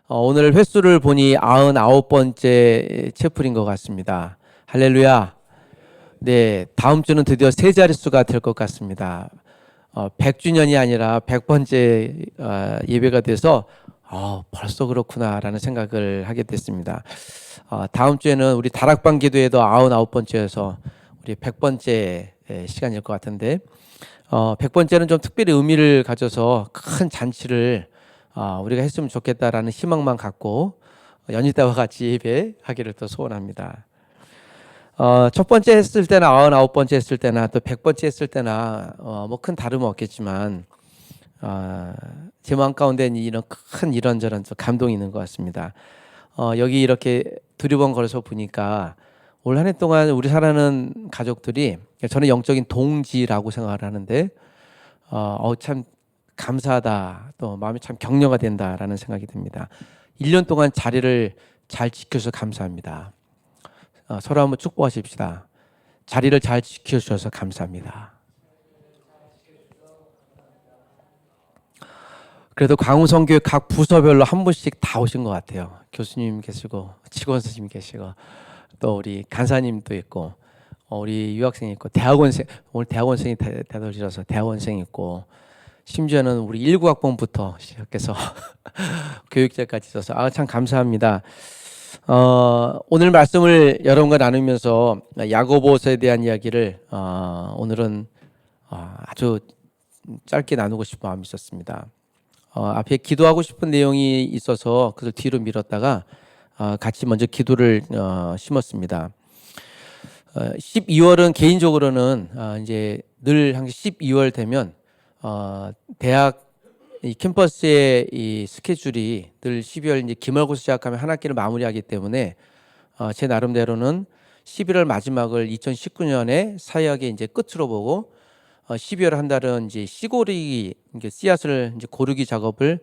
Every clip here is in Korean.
오늘 횟수를 보니 99번째 채플인 것 같습니다. 할렐루야. 네, 다음 주는 드디어 세 자릿수가 될 것 같습니다. 100주년이 아니라 100번째 예배가 돼서 벌써 그렇구나라는 생각을 하게 됐습니다. 다음 주에는 우리 다락방 기도회도 99번째여서 우리 100번째 시간일 것 같은데 100번째는 좀 특별히 의미를 가져서 큰 잔치를 우리가 했으면 좋겠다라는 희망만 갖고 연희대와 같이 예배하기를 또 소원합니다. 첫 번째 했을 때나 99번째 했을 때나 또 100번째 했을 때나 뭐 큰 다름은 없겠지만 제 마음 가운데 이런 큰 이런저런 감동이 있는 것 같습니다. 여기 이렇게 두리번 걸어서 보니까 올 한 해 동안 우리 살아가는 가족들이 저는 영적인 동지라고 생각을 하는데 참 감사하다, 또 마음이 참 격려가 된다라는 생각이 듭니다. 1년 동안 자리를 잘 지켜서 감사합니다. 서로 한번 축복하십시다. 자리를 잘 지켜주셔서 감사합니다. 그래도 강우성교회 각 부서별로 한 분씩 다 오신 것 같아요. 교수님 계시고 직원 선생님 계시고 또 우리 간사님도 있고 우리 유학생이 있고 대학원생, 오늘 대학원생이 대도시라서 대학원생이 있고 심지어는 우리 19학번부터 시작해서 교육자까지 있어서 참 감사합니다. 오늘 말씀을 여러분과 나누면서 야고보서에 대한 이야기를 오늘은 아주 짧게 나누고 싶은 마음이 있었습니다. 앞에 기도하고 싶은 내용이 있어서 그걸 뒤로 미뤘다가 같이 먼저 기도를 심었습니다. 12월은 개인적으로는 이제 늘 항상 12월 되면 대학 이 캠퍼스의 이 스케줄이 늘 12월 이제 기말고사 시작하면 한 학기를 마무리하기 때문에 제 나름대로는 11월 마지막을 2019년에 사역의 이제 끝으로 보고 12월 한 달은 이제 씨고르기 씨앗을 이제 고르기 작업을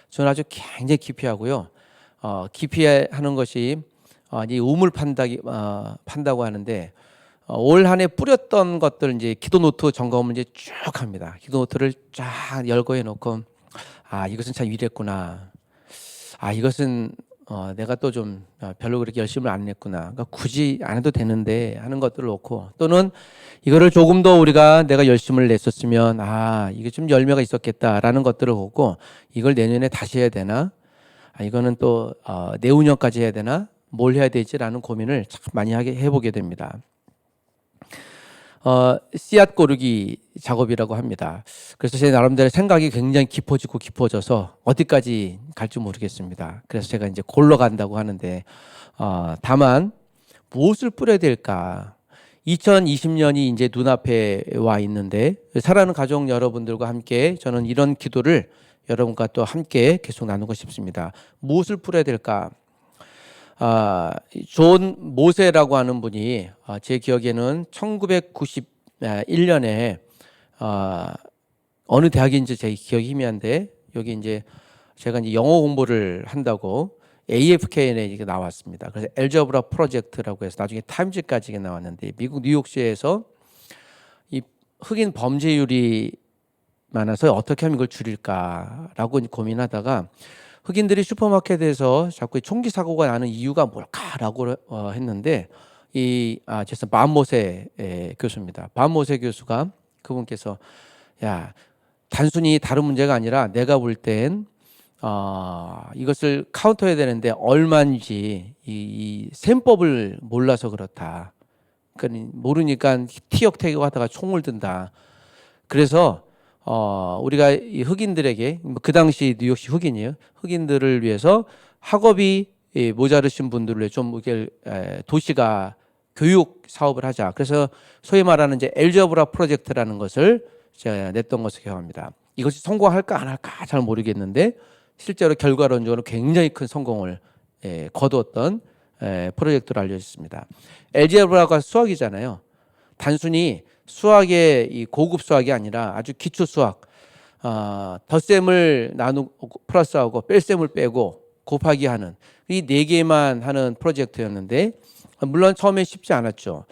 저는 아주 굉장히 깊이 하고요. 깊이 하는 것이 이 우물 판다고 하는데 올 한 해 뿌렸던 것들 이제 기도 노트 점검을 이제 쭉 합니다. 기도 노트를 쫙 열거해 놓고 이것은 참 이랬구나. 이것은 내가 또 좀 별로 그렇게 열심을 안 했구나. 그러니까 굳이 안 해도 되는데 하는 것들을 놓고 또는 이거를 조금 더 우리가 내가 열심을 냈었으면 이게 좀 열매가 있었겠다라는 것들을 보고 이걸 내년에 다시 해야 되나? 이거는 또 내후년까지 해야 되나? 뭘 해야 되지라는 고민을 참 많이 해보게 됩니다. 씨앗 고르기 작업이라고 합니다. 그래서 제 나름대로 생각이 굉장히 깊어지고 깊어져서 어디까지 갈지 모르겠습니다. 그래서 제가 이제 골러 간다고 하는데 다만 무엇을 뿌려야 될까? 2020년이 이제 눈앞에 와 있는데 사랑하는 가족 여러분들과 함께 저는 이런 기도를 여러분과 또 함께 계속 나누고 싶습니다. 무엇을 뿌려야 될까? 존 모세라고 하는 분이 제 기억에는 1991년에 어느 대학인지 제 기억이 희미한데 여기 이제 제가 이제 영어 공부를 한다고 AFKN에 이게 나왔습니다. 그래서 엘저브라 프로젝트라고 해서 나중에 타임즈까지 나왔는데 미국 뉴욕시에서 이 흑인 범죄율이 많아서 어떻게 하면 이걸 줄일까라고 고민하다가 흑인들이 슈퍼마켓에서 자꾸 총기 사고가 나는 이유가 뭘까라고 했는데 반모세 교수입니다. 반모세 교수가 그분께서 단순히 다른 문제가 아니라 내가 볼 땐 이것을 카운터해야 되는데 얼마인지 이 셈법을 몰라서 그렇다. 그러니까 모르니까 티격태격하다가 총을 든다. 그래서 우리가 이 흑인들에게 그 당시 뉴욕시 흑인이에요. 흑인들을 위해서 학업이 모자르신 분들을 좀 이렇게 도시가 교육 사업을 하자. 그래서 소위 말하는 이제 엘저브라 프로젝트라는 것을 제가 냈던 것을 기억합니다. 이것이 성공할까 안 할까 잘 모르겠는데 실제로 결과론적으로 굉장히 큰 성공을 거두었던 프로젝트로 알려져 있습니다. 엘저브라가 수학이잖아요. 단순히 수학의 이 고급 수학이 아니라 아주 기초 수학, 덧셈을 나누고 플러스하고 뺄셈을 빼고 곱하기 하는 이 네 개만 하는 프로젝트였는데 물론 처음에 쉽지 않았죠.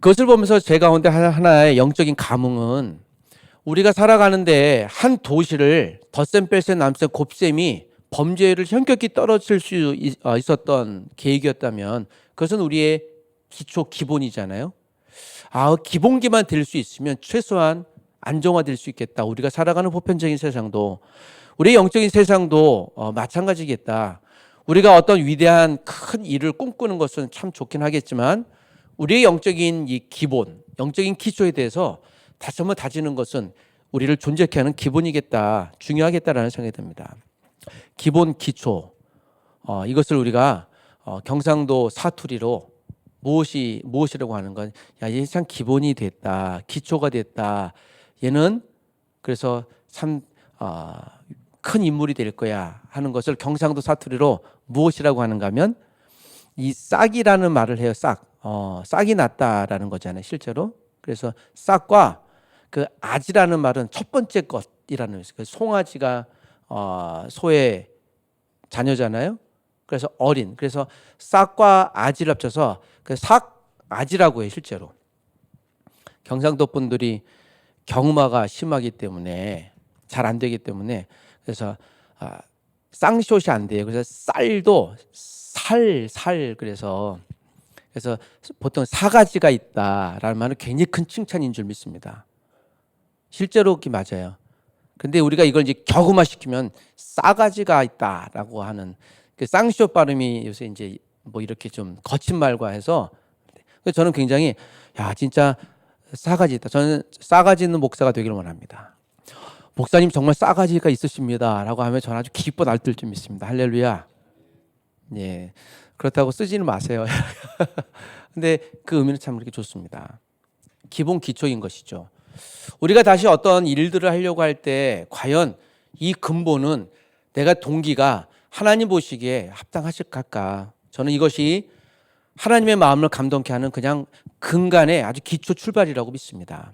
그것을 보면서 제 가운데 하나의 영적인 감흥은 우리가 살아가는데 한 도시를 덧셈, 뺄셈, 남셈, 곱셈이 범죄를 현격히 떨어질 수 있었던 계획이었다면 그것은 우리의 기본이잖아요. 기본기만 될 수 있으면 최소한 안정화될 수 있겠다. 우리가 살아가는 보편적인 세상도, 우리의 영적인 세상도 마찬가지겠다. 우리가 어떤 위대한 큰 일을 꿈꾸는 것은 참 좋긴 하겠지만 우리의 영적인 이 기본, 영적인 기초에 대해서 다시 한번 다지는 것은 우리를 존재케 하는 기본이겠다, 중요하겠다라는 생각이 듭니다. 기본 기초, 이것을 우리가 경상도 사투리로 무엇이라고 하는 건, 얘 참 기본이 됐다, 기초가 됐다, 얘는 그래서 참 큰 인물이 될 거야 하는 것을 경상도 사투리로 무엇이라고 하는가 하면 이 싹이라는 말을 해요. 싹이 났다라는 거잖아요, 실제로. 그래서 싹과 그 아지라는 말은 첫 번째 것이라는 거예요. 송아지가 소의 자녀잖아요. 그래서 어린. 그래서 싹과 아지를 합쳐서 그 싹아지라고 해요, 실제로. 경상도 분들이 경마가 심하기 때문에 잘 안 되기 때문에 그래서 쌍숏이 안 돼요. 그래서 쌀도 살 그래서 보통 사가지가 있다라는 말은 굉장히 큰 칭찬인 줄 믿습니다. 실제로 그게 맞아요. 근데 우리가 이걸 이제 격음화 시키면 싸가지가 있다라고 하는 그 쌍숏 발음이 요새 이제 뭐 이렇게 좀 거친 말과 해서 저는 굉장히 진짜 싸가지 있다. 저는 싸가지 있는 목사가 되기를 원합니다. 목사님 정말 싸가지가 있으십니다라고 하면 저는 아주 기뻐 날뛸 줄 믿습니다. 할렐루야. 예, 그렇다고 쓰지는 마세요. 근데 그 의미는 참 그렇게 좋습니다. 기본 기초인 것이죠. 우리가 다시 어떤 일들을 하려고 할 때 과연 이 근본은 내가 동기가 하나님 보시기에 합당하실까? 저는 이것이 하나님의 마음을 감동케 하는 그냥 근간의 아주 기초 출발이라고 믿습니다.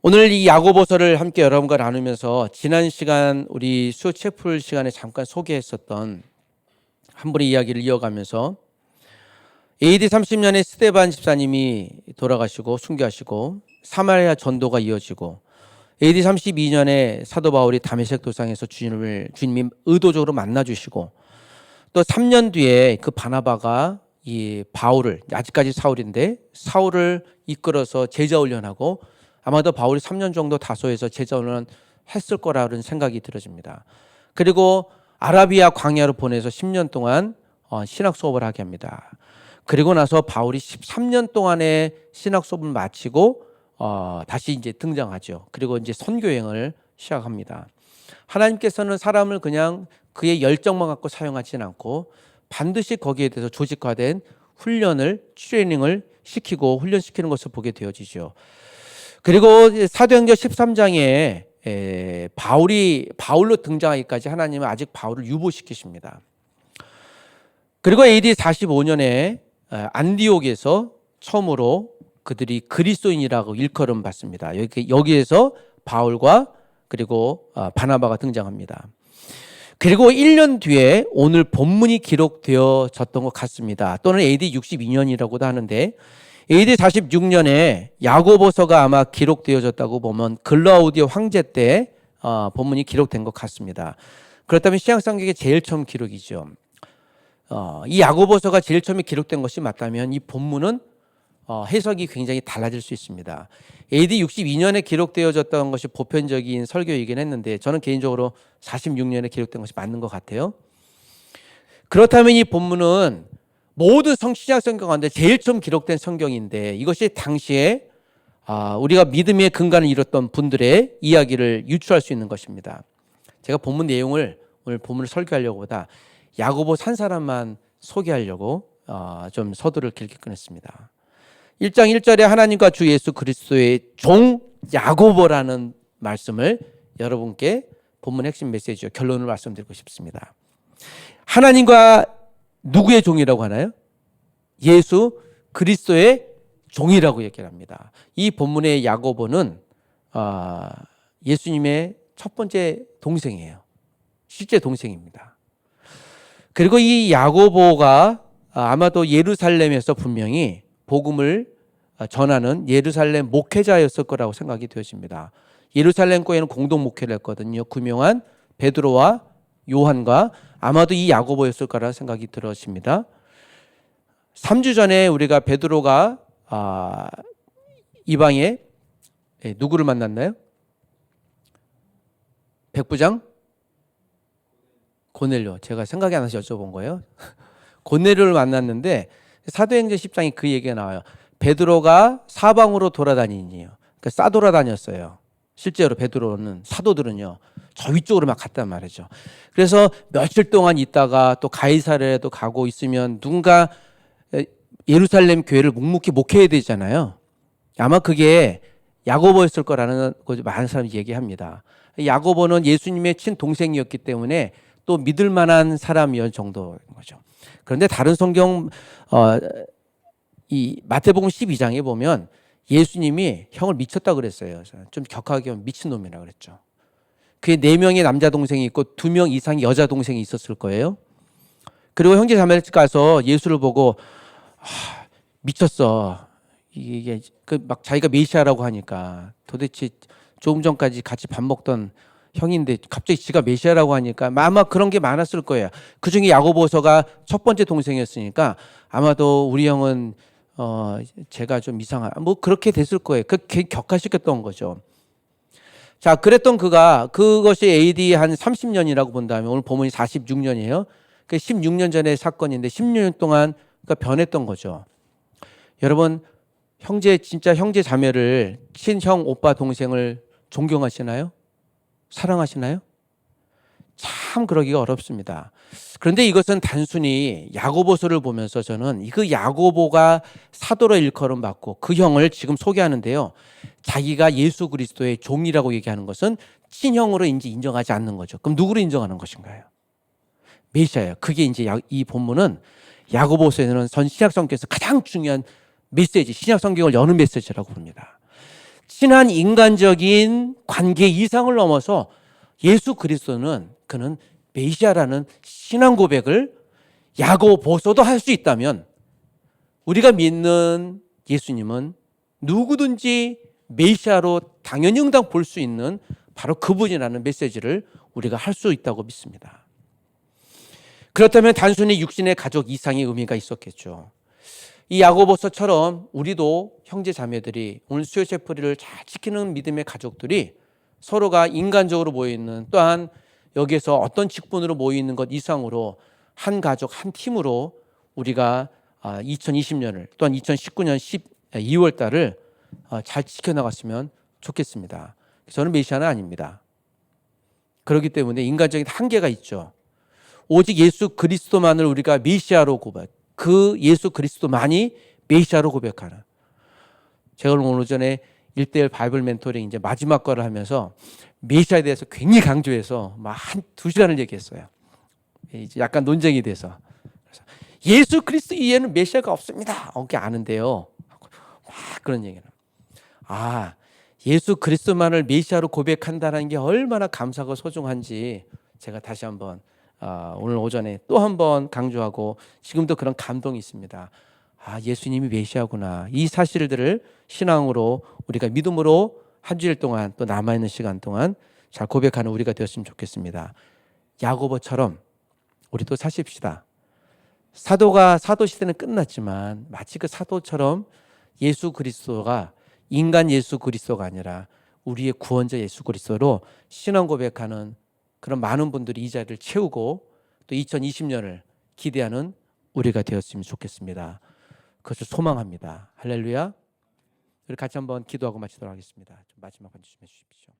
오늘 이 야고보서를 함께 여러분과 나누면서 지난 시간 우리 수요 채플 시간에 잠깐 소개했었던 한 분의 이야기를 이어가면서 AD 30년에 스데반 집사님이 돌아가시고 순교하시고 사마리아 전도가 이어지고 AD 32년에 사도 바울이 다메섹 도상에서 주님이 의도적으로 만나주시고 또 3년 뒤에 그 바나바가 이 바울을, 아직까지 사울인데 사울을 이끌어서 제자 훈련하고 아마도 바울이 3년 정도 다소에서 제자 훈련 했을 거라는 생각이 들어집니다. 그리고 아라비아 광야로 보내서 10년 동안 신학 수업을 하게 합니다. 그리고 나서 바울이 13년 동안의 신학 수업을 마치고 다시 이제 등장하죠. 그리고 이제 선교 여행을 시작합니다. 하나님께서는 사람을 그냥 그의 열정만 갖고 사용하지는 않고 반드시 거기에 대해서 조직화된 훈련을, 트레이닝을 시키고 훈련시키는 것을 보게 되어지죠. 그리고 사도행전 13장에 바울로 등장하기까지 하나님은 아직 바울을 유보시키십니다. 그리고 AD 45년에 안디옥에서 처음으로 그들이 그리스도인이라고 일컬음 받습니다. 여기에서 바울과 그리고 바나바가 등장합니다. 그리고 1년 뒤에 오늘 본문이 기록되어졌던 것 같습니다. 또는 AD 62년이라고도 하는데 AD 46년에 야고보서가 아마 기록되어졌다고 보면 글라우디오 황제 때 본문이 기록된 것 같습니다. 그렇다면 신약성경의 제일 처음 기록이죠. 이 야고보서가 제일 처음에 기록된 것이 맞다면 이 본문은 해석이 굉장히 달라질 수 있습니다. AD 62년에 기록되어졌던 것이 보편적인 설교이긴 했는데 저는 개인적으로 46년에 기록된 것이 맞는 것 같아요. 그렇다면 이 본문은 모든 신약 성경 가운데 제일 처음 기록된 성경인데 이것이 당시에 우리가 믿음의 근간을 이뤘던 분들의 이야기를 유추할 수 있는 것입니다. 제가 본문 내용을 오늘 본문을 설교하려고 보다 야고보 한 사람만 소개하려고 좀 서두를 길게 끊었습니다. 1장 1절에 하나님과 주 예수 그리스도의 종 야고보라는 말씀을 여러분께 본문 핵심 메시지요. 결론을 말씀드리고 싶습니다. 하나님과 누구의 종이라고 하나요? 예수 그리스도의 종이라고 얘기를 합니다. 이 본문의 야고보는 예수님의 첫 번째 동생이에요. 실제 동생입니다. 그리고 이 야고보가 아마도 예루살렘에서 분명히 복음을 전하는 예루살렘 목회자였을 거라고 생각이 되어집니다. 예루살렘 교회는 공동 목회를 했거든요. 구명한 베드로와 요한과 아마도 이 야고보였을 거라 생각이 들었습니다. 3주 전에 우리가 베드로가 이방에 누구를 만났나요? 백부장? 고넬료. 제가 생각이 안 나서 여쭤본 거예요. 고넬료를 만났는데 사도행전 10장에 그 얘기가 나와요. 베드로가 사방으로 돌아다니니요. 그러니까 싸돌아다녔어요. 실제로 베드로는 사도들은요. 저 위쪽으로 막 갔단 말이죠. 그래서 며칠 동안 있다가 또 가이사랴에도 가고 있으면 누군가 예루살렘 교회를 묵묵히 목회해야 되잖아요. 아마 그게 야고보였을 거라는 거 많은 사람이 얘기합니다. 야고보는 예수님의 친동생이었기 때문에 또 믿을 만한 사람이었 정도인 거죠. 그런데 다른 성경 이 마태복음 12장에 보면 예수님이 형을 미쳤다 그랬어요. 좀 격하게 하면 미친놈이라 그랬죠. 그게 4명의 남자 동생이 있고 2명 이상의 여자 동생이 있었을 거예요. 그리고 형제 자매들 가서 예수를 보고 미쳤어. 이게 막 자기가 메시아라고 하니까 도대체 조금 전까지 같이 밥 먹던 형인데 갑자기 지가 메시아라고 하니까 아마 그런 게 많았을 거예요. 그중에 야고보서가 첫 번째 동생이었으니까 아마도 우리 형은 제가 좀 뭐 그렇게 됐을 거예요. 그렇게 격화시켰던 거죠. 자, 그랬던 그것이 AD 한 30년이라고 본다면 오늘 본문이 46년이에요. 그 16년 전의 사건인데 16년 동안 그러니까 변했던 거죠. 여러분, 진짜 형제 자매를 친형 오빠 동생을 존경하시나요? 사랑하시나요? 참 그러기가 어렵습니다. 그런데 이것은 단순히 야고보서를 보면서 저는 그 야고보가 사도로 일컬음 받고 그 형을 지금 소개하는데요. 자기가 예수 그리스도의 종이라고 얘기하는 것은 친형으로 이제 인정하지 않는 거죠. 그럼 누구를 인정하는 것인가요? 메시아예요. 그게 이제 이 본문은 야고보서에는 전 신약 성경에서 가장 중요한 메시지, 신약 성경을 여는 메시지라고 봅니다. 친한 인간적인 관계 이상을 넘어서 예수 그리스도는 그는 메시아라는 신앙 고백을 야고보서도 할 수 있다면 우리가 믿는 예수님은 누구든지 메시아로 당연히 응답 볼 수 있는 바로 그분이라는 메시지를 우리가 할 수 있다고 믿습니다. 그렇다면 단순히 육신의 가족 이상의 의미가 있었겠죠. 이 야고보서처럼 우리도 형제 자매들이 오늘 수요 채플을 잘 지키는 믿음의 가족들이 서로가 인간적으로 모여있는 또한 여기에서 어떤 직분으로 모여있는 것 이상으로 한 가족 한 팀으로 우리가 2020년을 또한 2019년 12월 달을 잘 지켜나갔으면 좋겠습니다. 저는 메시아는 아닙니다. 그렇기 때문에 인간적인 한계가 있죠. 오직 예수 그리스도만을 우리가 메시아로 고백, 그 예수 그리스도만이 메시아로 고백하는. 제가 오늘 오전에 1대1 바이블 멘토링 이제 마지막 거를 하면서 메시아에 대해서 굉장히 강조해서 막 한 2시간을 얘기했어요. 이제 약간 논쟁이 돼서. 그래서 예수 그리스도 이외에는 메시아가 없습니다. 그게 아는데요. 막 그런 얘기는. 예수 그리스도만을 메시아로 고백한다는 게 얼마나 감사하고 소중한지 제가 다시 한번 오늘 오전에 또 한번 강조하고 지금도 그런 감동이 있습니다. 예수님이 메시아구나. 이 사실들을 신앙으로 우리가 믿음으로 한 주일 동안 또 남아있는 시간 동안 잘 고백하는 우리가 되었으면 좋겠습니다. 야고보처럼 우리도 사십시다. 사도 시대는 끝났지만 마치 그 사도처럼 예수 그리스도가 인간 예수 그리스도가 아니라 우리의 구원자 예수 그리스도로 신앙 고백하는 그런 많은 분들이 이 자리를 채우고 또 2020년을 기대하는 우리가 되었으면 좋겠습니다. 그것을 소망합니다. 할렐루야. 우리 같이 한번 기도하고 마치도록 하겠습니다. 좀 마지막 한 주시면 주십시오.